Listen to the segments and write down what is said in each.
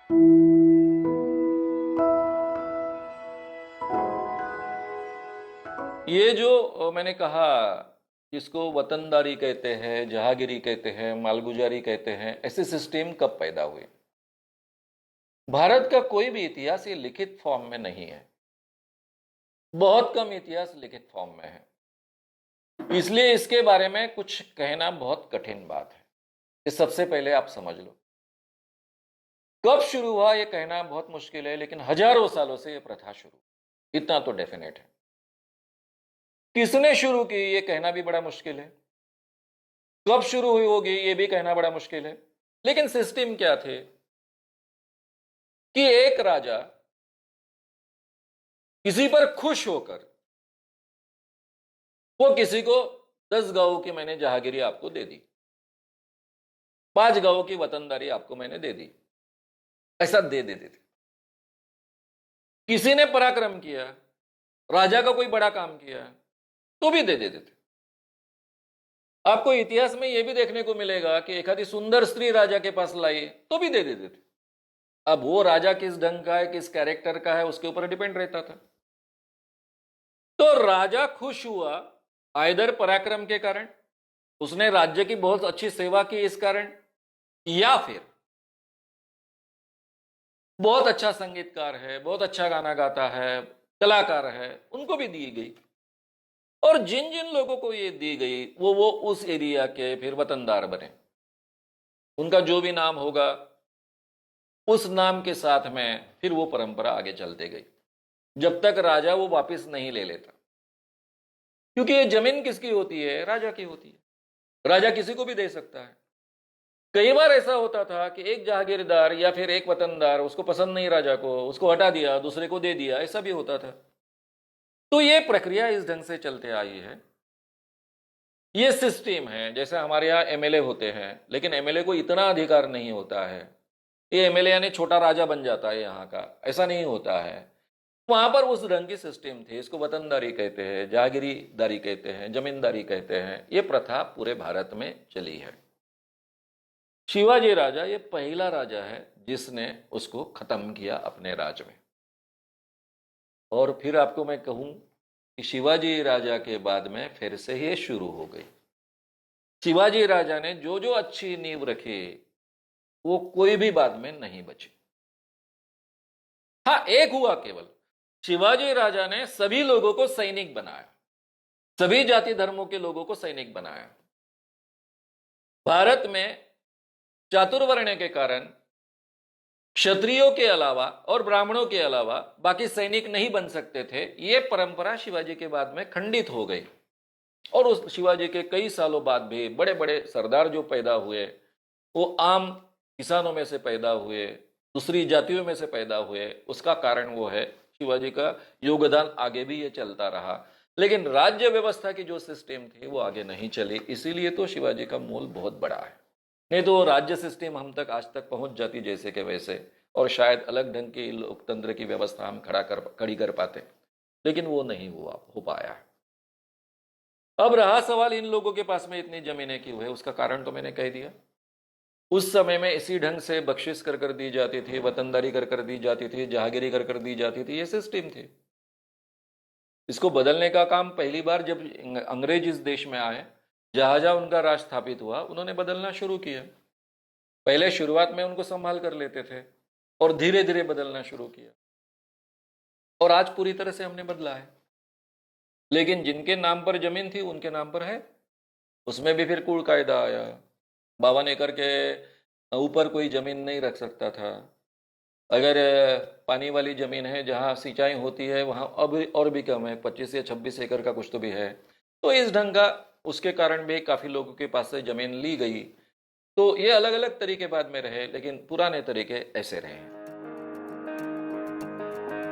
ये जो मैंने कहा, इसको वतनदारी कहते हैं, जहांगीरी कहते हैं, मालगुजारी कहते हैं, ऐसे सिस्टम कब पैदा हुए? भारत का कोई भी इतिहास ये लिखित फॉर्म में नहीं है। बहुत कम इतिहास लिखित फॉर्म में है, इसलिए इसके बारे में कुछ कहना बहुत कठिन बात है। ये सबसे पहले आप समझ लो। कब शुरू हुआ ये कहना बहुत मुश्किल है, लेकिन हजारों सालों से ये प्रथा शुरू, इतना तो डेफिनेट है। किसने शुरू की ये कहना भी बड़ा मुश्किल है, कब शुरू हुई होगी ये भी कहना बड़ा मुश्किल है। लेकिन सिस्टम क्या थे कि एक राजा किसी पर खुश होकर वो किसी को 10 गांवों की मैंने जहांगीरी आपको दे दी, 5 गांवों की वतनदारी आपको मैंने दे दी, ऐसा दे देते थे। किसी ने पराक्रम किया, राजा का कोई बड़ा काम किया तो भी दे देते थे। आपको इतिहास में यह भी देखने को मिलेगा कि एक आधी सुंदर स्त्री राजा के पास लाई तो भी दे देते थे। अब वो राजा किस ढंग का है, किस कैरेक्टर का है, उसके ऊपर डिपेंड रहता था। तो राजा खुश हुआ आइदर पराक्रम के कारण, उसने राज्य की बहुत अच्छी सेवा की इस कारण, या फिर बहुत अच्छा संगीतकार है, बहुत अच्छा गाना गाता है, कलाकार है, उनको भी दी गई। और जिन जिन लोगों को ये दी गई वो उस एरिया के फिर वतनदार बने। उनका जो भी नाम होगा उस नाम के साथ में फिर वो परंपरा आगे चलते गई, जब तक राजा वो वापस नहीं ले लेता। क्योंकि ये जमीन किसकी होती है? राजा की होती है। राजा किसी को भी दे सकता है। कई बार ऐसा होता था कि एक जहागीरदार या फिर एक वतनदार, उसको पसंद नहीं राजा को, उसको हटा दिया, दूसरे को दे दिया, ऐसा भी होता था। तो ये प्रक्रिया इस ढंग से चलते आई है। ये सिस्टम है। जैसे हमारे यहाँ एमएलए होते हैं, लेकिन एमएलए को इतना अधिकार नहीं होता है। ये एमएलए यानी छोटा राजा बन जाता है यहाँ का, ऐसा नहीं होता है। वहां पर उस ढंग की सिस्टम थी। इसको वतनदारी कहते हैं, जहागीरीदारी कहते हैं, जमींदारी कहते हैं। ये प्रथा पूरे भारत में चली है। शिवाजी राजा ये पहला राजा है जिसने उसको खत्म किया अपने राज में। और फिर आपको मैं कहूं कि शिवाजी राजा के बाद में फिर से ये शुरू हो गई। शिवाजी राजा ने जो जो अच्छी नींव रखी वो कोई भी बाद में नहीं बची। हाँ, एक हुआ केवल, शिवाजी राजा ने सभी लोगों को सैनिक बनाया, सभी जाति धर्मों के लोगों को सैनिक बनाया। भारत में चातुर्वर्ण के कारण क्षत्रियों के अलावा और ब्राह्मणों के अलावा बाकी सैनिक नहीं बन सकते थे। यह परंपरा शिवाजी के बाद में खंडित हो गई। और उस शिवाजी के कई सालों बाद भी बड़े बड़े सरदार जो पैदा हुए वो आम किसानों में से पैदा हुए, दूसरी जातियों में से पैदा हुए। उसका कारण वो है शिवाजी का योगदान आगे भी ये चलता रहा। लेकिन राज्य व्यवस्था की जो सिस्टम थी वो आगे नहीं चली। इसीलिए तो शिवाजी का मूल बहुत बड़ा है। नहीं तो राज्य सिस्टम हम तक आज तक पहुंच जाती जैसे के वैसे, और शायद अलग ढंग की लोकतंत्र की व्यवस्था हम खड़ी कर पाते। लेकिन वो नहीं हो पाया है। अब रहा सवाल इन लोगों के पास में इतनी जमीनें क्यों है? उसका कारण तो मैंने कह दिया। उस समय में इसी ढंग से बख्शिश कर दी जाती थी, वतनदारी कर दी जाती थी, जहांगीरी कर दी जाती थी। ये सिस्टम थी। इसको बदलने का काम पहली बार जब अंग्रेज इस देश में आए, जहां उनका राज स्थापित हुआ, उन्होंने बदलना शुरू किया। पहले शुरुआत में उनको संभाल कर लेते थे और धीरे धीरे बदलना शुरू किया। और आज पूरी तरह से हमने बदला है। लेकिन जिनके नाम पर जमीन थी उनके नाम पर है। उसमें भी फिर कूड़ कायदा आया। 52 एकड़ के ऊपर कोई जमीन नहीं रख सकता था। अगर पानी वाली जमीन है जहाँ सिंचाई होती है वहाँ अब और भी कम है, 25 या 26 एकड़ का कुछ तो भी है। तो इस ढंग का उसके कारण भी काफ़ी लोगों के पास से ज़मीन ली गई। तो ये अलग अलग तरीके बाद में रहे, लेकिन पुराने तरीके ऐसे रहे।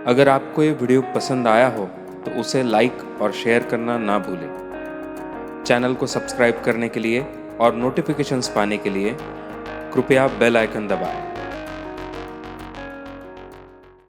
अगर आपको ये वीडियो पसंद आया हो तो उसे लाइक और शेयर करना ना भूलें। चैनल को सब्सक्राइब करने के लिए और नोटिफिकेशंस पाने के लिए कृपया बेल आइकन दबाएं।